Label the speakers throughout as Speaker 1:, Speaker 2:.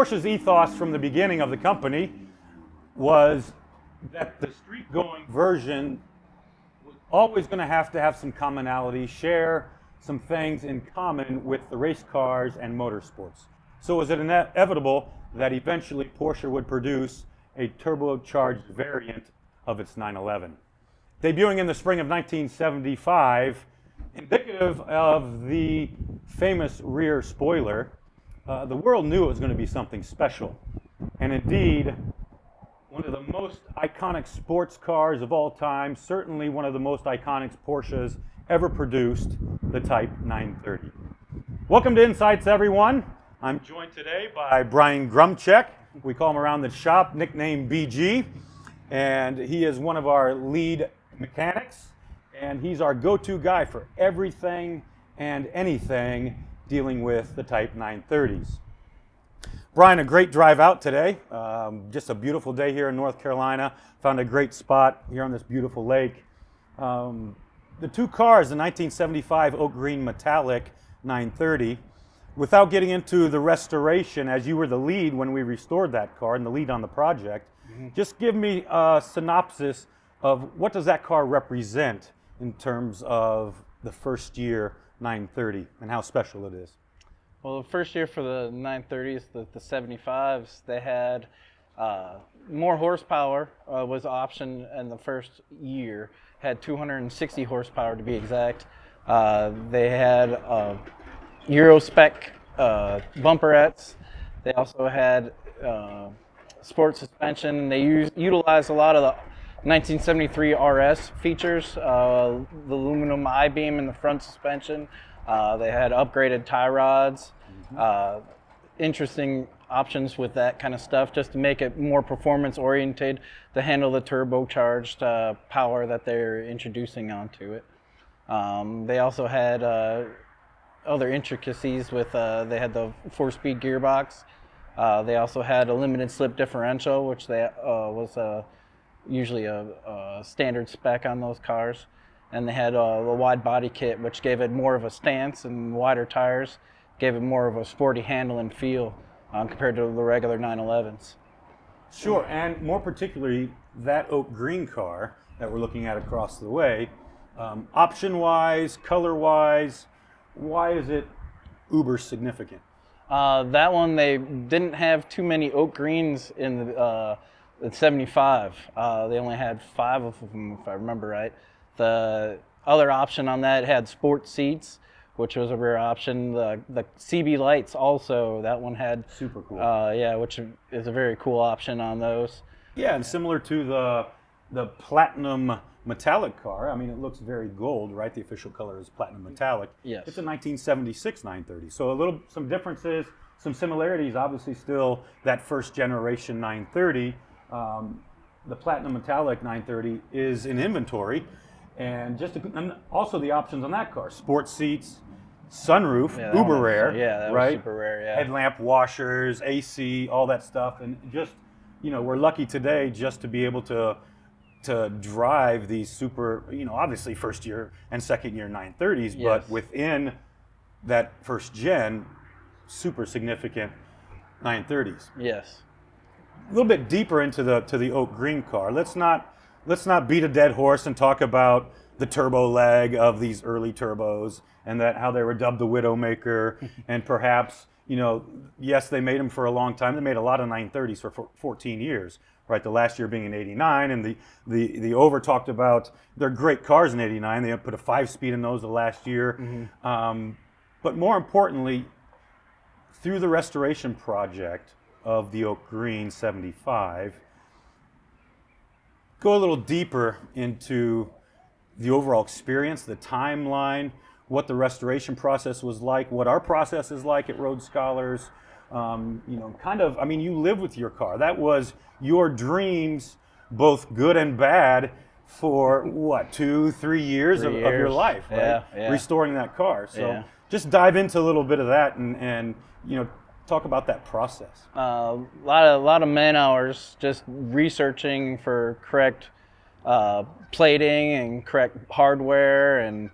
Speaker 1: Porsche's ethos from the beginning of the company was that the street-going version was always going to have some commonality, share some things in common with the race cars and motorsports. So was it inevitable that eventually Porsche would produce a turbocharged variant of its 911? Debuting in the spring of 1975, indicative of the famous rear spoiler, the world knew it was going to be something special. And indeed, one of the most iconic sports cars of all time, certainly one of the most iconic Porsches ever produced, the Type 930. Welcome to Insights, everyone. I'm joined today by Bryan Gremchuk. We call him around the shop, nicknamed BG. And he is one of our lead mechanics. And he's our go-to guy for everything and anything dealing with the Type 930s. Bryan, a great drive out today. Just a beautiful day here in North Carolina. Found a great spot here on this beautiful lake. The two cars, the 1975 Oak Green Metallic 930, without getting into the restoration, as you were the lead when we restored that car and the lead on the project, just give me a synopsis of what does that car represent in terms of the first year 930 and how special it is.
Speaker 2: Well, the first year for the 930s, the 75s, they had more horsepower was option in the first year. Had 260 horsepower to be exact. They had Euro spec bumperettes. They also had sport suspension. They utilized a lot of the 1973 RS features, the aluminum I-beam in the front suspension. They had upgraded tie rods, interesting options with that kind of stuff just to make it more performance oriented to handle the turbocharged power that they're introducing onto it. They also had other intricacies with, they had the 4-speed gearbox. They also had a limited slip differential, which was usually a standard spec on those cars. And they had a wide body kit, which gave it more of a stance, and wider tires gave it more of a sporty handle and feel compared to the regular 911s.
Speaker 1: Sure, and more particularly, that Oak Green car that we're looking at across the way, option-wise, color-wise, why is it uber significant?
Speaker 2: That one, they didn't have too many Oak Greens in the 75. They only had 5 of them, if I remember right. The other option on that had sport seats, which was a rare option. The CB lights also, that one had
Speaker 1: super cool.
Speaker 2: Yeah, which is a very cool option on those.
Speaker 1: Yeah, and similar to the platinum metallic car. I mean, it looks very gold, right? The official color is platinum metallic.
Speaker 2: Yes.
Speaker 1: It's a 1976 930. So some differences, some similarities. Obviously, still that first generation 930. The platinum metallic 930 is in inventory. And also the options on that car: sports seats, sunroof, uber rare,
Speaker 2: that
Speaker 1: right?
Speaker 2: was super rare, yeah.
Speaker 1: Headlamp washers, AC, all that stuff, and just we're lucky today just to be able to drive these super, obviously first year and second year 930s,
Speaker 2: yes.
Speaker 1: But within that first gen, super significant 930s.
Speaker 2: Yes.
Speaker 1: A little bit deeper into the Oak Green car. Let's not beat a dead horse and talk about the turbo leg of these early turbos and how they were dubbed the Widowmaker and perhaps, yes, they made them for a long time. They made a lot of 930s for 14 years, right? The last year being in 89, and the Over talked about they're great cars in 89. They put a 5-speed in those the last year. But more importantly, through the restoration project of the Oak Green 75, go a little deeper into the overall experience, the timeline, what the restoration process was like, what our process is like at Roadscholars. You live with your car. That was your dreams, both good and bad, for what, 2-3 years of your life, right?
Speaker 2: Yeah.
Speaker 1: Restoring that car. So just dive into a little bit of that and talk about that process.
Speaker 2: A lot of man hours just researching for correct plating and correct hardware and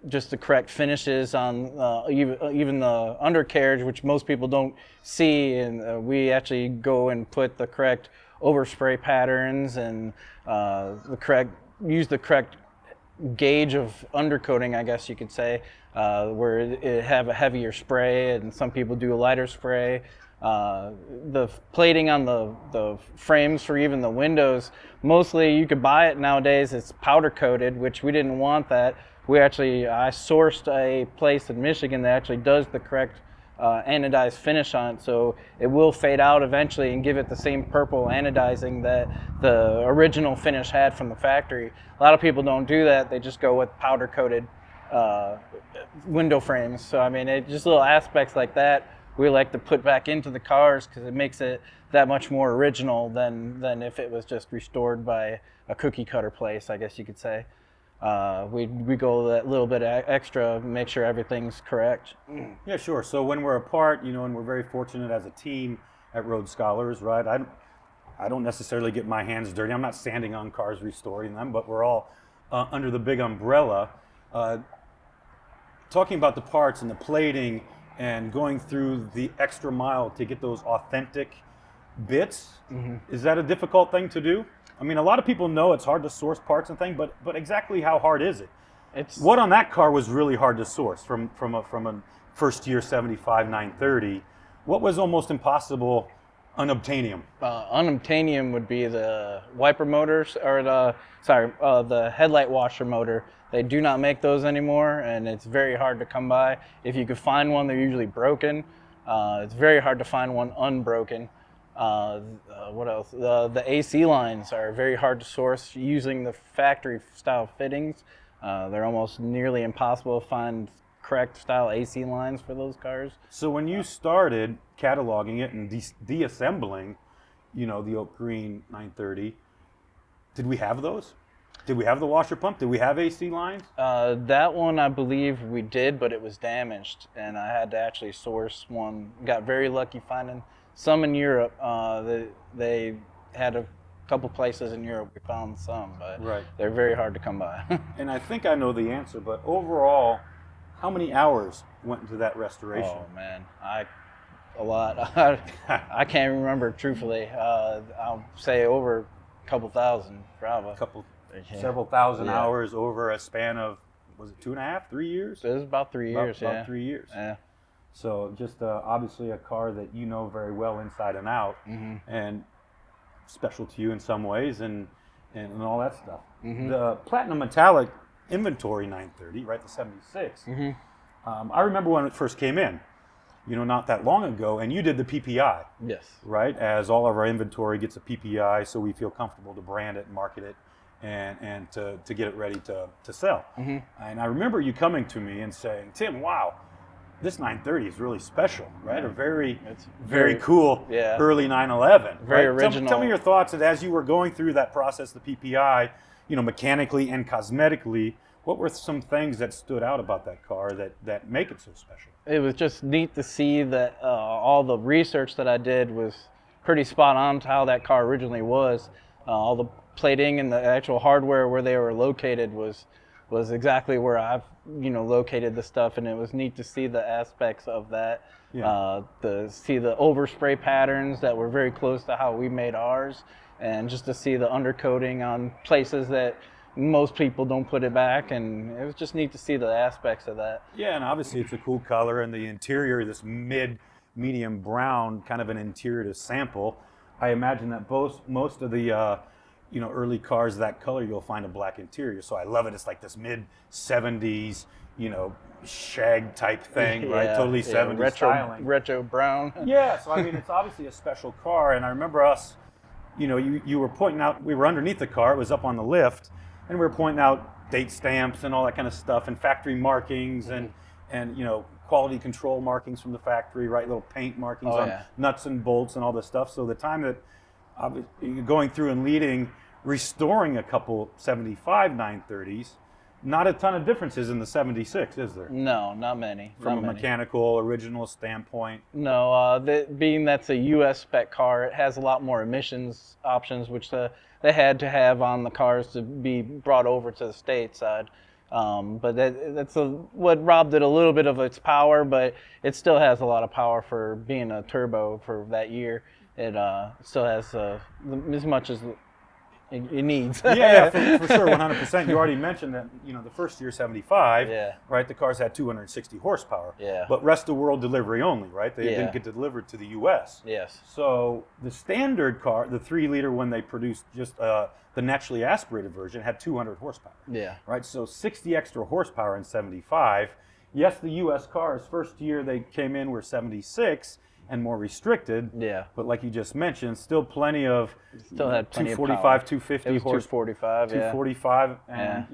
Speaker 2: just the correct finishes on even the undercarriage, which most people don't see, and we actually go and put the correct overspray patterns and use the correct gauge of undercoating, I guess you could say, where it have a heavier spray, and some people do a lighter spray. The plating on the frames for even the windows, mostly you could buy it nowadays, it's powder coated, which we didn't want that. I sourced a place in Michigan that actually does the correct anodized finish on it, so it will fade out eventually and give it the same purple anodizing that the original finish had from the factory. A lot of people don't do that, they just go with powder coated window frames. So I mean, just little aspects like that we like to put back into the cars because it makes it that much more original than if it was just restored by a cookie cutter place, I guess you could say. We go that little bit extra, make sure everything's correct.
Speaker 1: Yeah, sure. So when we're apart, and we're very fortunate as a team at Roadscholars, right? I don't necessarily get my hands dirty. I'm not standing on cars restoring them, but we're all under the big umbrella. Talking about the parts and the plating and going through the extra mile to get those authentic bits, is that a difficult thing to do? I mean, a lot of people know it's hard to source parts and things, but exactly how hard is it? What on that car was really hard to source from a first year 75 930? What was almost impossible unobtainium?
Speaker 2: Unobtainium would be the wiper motors, or the headlight washer motor. They do not make those anymore, and it's very hard to come by. If you could find one, they're usually broken. It's very hard to find one unbroken. What else? The AC lines are very hard to source using the factory style fittings. They're almost nearly impossible to find correct style AC lines for those cars.
Speaker 1: So when you started cataloging it and deassembling, the Oak Green 930, did we have those? Did we have the washer pump? Did we have AC lines?
Speaker 2: That one I believe we did, but it was damaged, and I had to actually source one. Got very lucky finding some in Europe. They had a couple places in Europe we found some, but they're very hard to come by.
Speaker 1: And I think I know the answer, but overall, how many hours went into that restoration?
Speaker 2: Oh man, a lot. I can't remember truthfully. I'll say over a couple thousand, probably.
Speaker 1: Several thousand hours over a span of, was it 2.5, 3 years?
Speaker 2: It was about 3 years,
Speaker 1: About 3 years.
Speaker 2: Yeah.
Speaker 1: So just obviously a car that you know very well inside and out, and special to you in some ways, and all that stuff. The Platinum Metallic Inventory 930, right, the 76, I remember when it first came in, not that long ago, and you did the PPI.
Speaker 2: Yes.
Speaker 1: Right, as all of our inventory gets a PPI, so we feel comfortable to brand it and market it, and to get it ready to sell. And I remember you coming to me and saying, Tim, wow, this 930 is really special, right? Or it's very cool, early 911.
Speaker 2: Very
Speaker 1: right?
Speaker 2: original.
Speaker 1: Tell me your thoughts as you were going through that process, the PPI, mechanically and cosmetically. What were some things that stood out about that car that make it so special?
Speaker 2: It was just neat to see that all the research that I did was pretty spot on to how that car originally was. All the plating and the actual hardware where they were located was exactly where I've located the stuff, and it was neat to see the aspects of that. To see the overspray patterns that were very close to how we made ours, and just to see the undercoating on places that most people don't put it back, and it was just neat to see the aspects of that.
Speaker 1: Yeah, and obviously it's a cool color, and the interior, this medium brown, kind of an interior to sample. I imagine that most of the early cars that color, you'll find a black interior. So I love it. It's like this mid-70s, shag type thing, right? Totally 70s styling.
Speaker 2: Retro brown.
Speaker 1: Yeah, so I mean, it's obviously a special car. And I remember us, you were pointing out, we were underneath the car, it was up on the lift, and we were pointing out date stamps and all that kind of stuff, and factory markings, and quality control markings from the factory, right? Little paint markings on nuts and bolts and all this stuff. So the time that going through and restoring a couple 75 930s, not a ton of differences in the 76, is there?
Speaker 2: No, not many.
Speaker 1: From a mechanical original standpoint?
Speaker 2: No, being that's a U.S. spec car, it has a lot more emissions options, which they had to have on the cars to be brought over to the stateside. But what robbed it a little bit of its power, but it still has a lot of power for being a turbo for that year. It still has as much as it needs.
Speaker 1: Yeah, for sure, 100%. You already mentioned that, the first year, 75,
Speaker 2: Yeah.
Speaker 1: right, the cars had 260 horsepower.
Speaker 2: Yeah.
Speaker 1: But rest of world delivery only, right? They
Speaker 2: Yeah.
Speaker 1: didn't get delivered to the U.S.
Speaker 2: Yes.
Speaker 1: So the standard car, the 3-liter, when they produced just the naturally aspirated version, had 200 horsepower.
Speaker 2: Yeah.
Speaker 1: Right, so 60 extra horsepower in 75. Yes, the U.S. cars, first year they came in were 76 and more restricted.
Speaker 2: Yeah.
Speaker 1: But like you just mentioned, still plenty of
Speaker 2: Still had plenty of
Speaker 1: 245,
Speaker 2: power.
Speaker 1: 250
Speaker 2: It was
Speaker 1: horse,
Speaker 2: 245.
Speaker 1: 245, and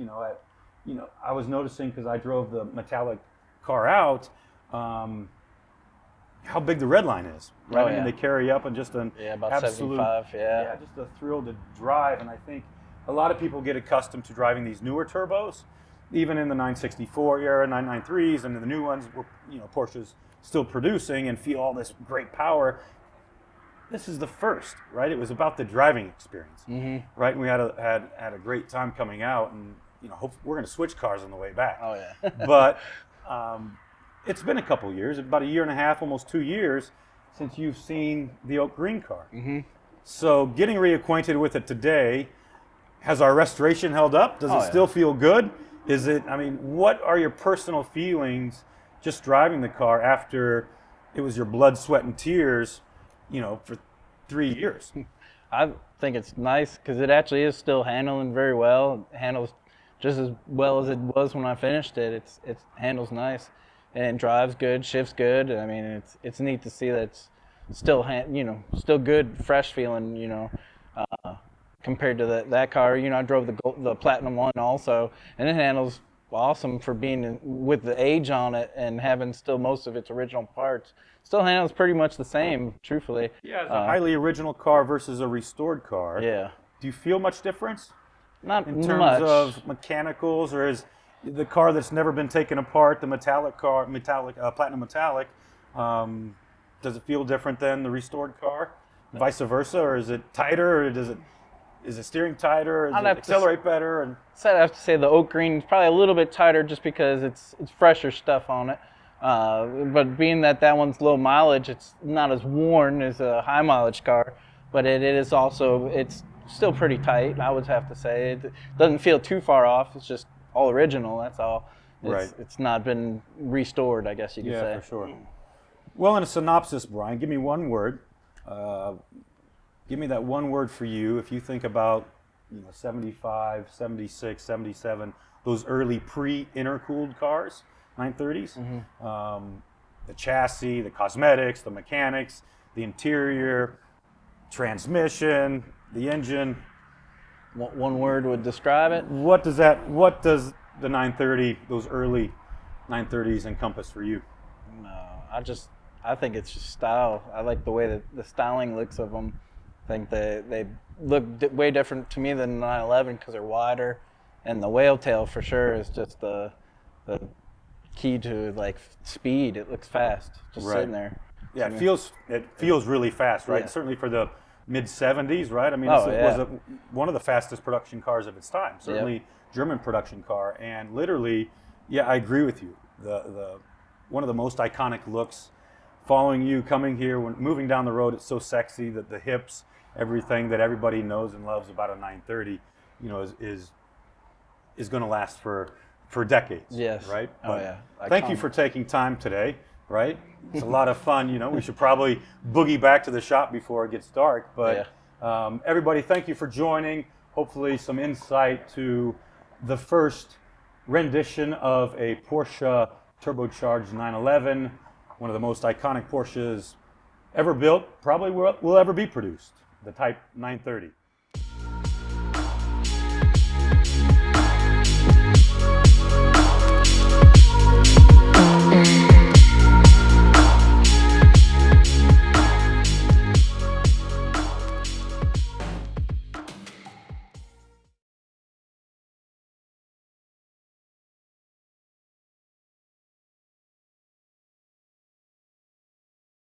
Speaker 2: Yeah.
Speaker 1: I was noticing because I drove the metallic car out, how big the red line is. Right,
Speaker 2: Oh,
Speaker 1: I mean
Speaker 2: yeah.
Speaker 1: they carry up and just an
Speaker 2: Yeah, about
Speaker 1: absolute
Speaker 2: 75. Yeah.
Speaker 1: yeah, just a thrill to drive. And I think a lot of people get accustomed to driving these newer turbos, even in the 964 era, 993s, and the new ones, Porsche's still producing and feel all this great power. This is the first, right? It was about the driving experience, right? And we had a great time coming out, and we're going to switch cars on the way back.
Speaker 2: Oh yeah.
Speaker 1: But it's been a couple years, about a year and a half, almost 2 years, since you've seen the oak green car. So getting reacquainted with it today, has our restoration held up? Does it still feel good? What are your personal feelings just driving the car after it was your blood, sweat, and tears, for 3 years?
Speaker 2: I think it's nice because it actually is still handling very well. It handles just as well as it was when I finished it. It handles nice and drives good, shifts good. I mean, it's neat to see that it's still still good, fresh feeling. Compared to that car, I drove the Platinum one also, and it handles awesome for being with the age on it and having still most of its original parts. Still handles pretty much the same, truthfully.
Speaker 1: Yeah, it's a highly original car versus a restored car.
Speaker 2: Yeah.
Speaker 1: Do you feel much difference
Speaker 2: Not
Speaker 1: in terms
Speaker 2: much.
Speaker 1: of mechanicals, or is the car that's never been taken apart, the platinum metallic, does it feel different than the restored car? Vice versa, or is it tighter, or is it steering tighter? Does it accelerate better? And
Speaker 2: So I have to say the oak green is probably a little bit tighter just because it's fresher stuff on it. But being that one's low mileage, it's not as worn as a high mileage car. But it's still pretty tight, I would have to say. It doesn't feel too far off. It's just all original, that's all. It's not been restored, I guess you could say.
Speaker 1: Yeah, for sure. Well, in a synopsis, Bryan, give me one word. Give me that one word for you if you think about 75, 76, 77, those early pre-intercooled cars, 930s. The chassis, the cosmetics, the mechanics, the interior, transmission, the engine.
Speaker 2: One word would describe it?
Speaker 1: What does the 930, those early 930s encompass for you?
Speaker 2: No, I think it's just style. I like the way that the styling looks of them. I think they look way different to me than the 911 because they're wider, and the whale tail for sure is just the key to like speed. It looks fast, just sitting there.
Speaker 1: Yeah, it feels really fast, right?
Speaker 2: Yeah.
Speaker 1: Certainly for the mid 70s, right? I mean,
Speaker 2: Oh,
Speaker 1: it was one of the fastest production cars of its time. Certainly German production car, and literally, yeah, I agree with you. The one of the most iconic looks. Following you, coming here, when moving down the road, it's so sexy that the hips, everything that everybody knows and loves about a 930, is going to last for decades.
Speaker 2: Yes.
Speaker 1: Right.
Speaker 2: Oh yeah.
Speaker 1: Thank you for taking time today. Right. It's a lot of fun. We should probably boogie back to the shop before it gets dark. But everybody, thank you for joining. Hopefully, some insight to the first rendition of a Porsche turbocharged 911. One of the most iconic Porsches ever built, probably will ever be produced, the Type 930.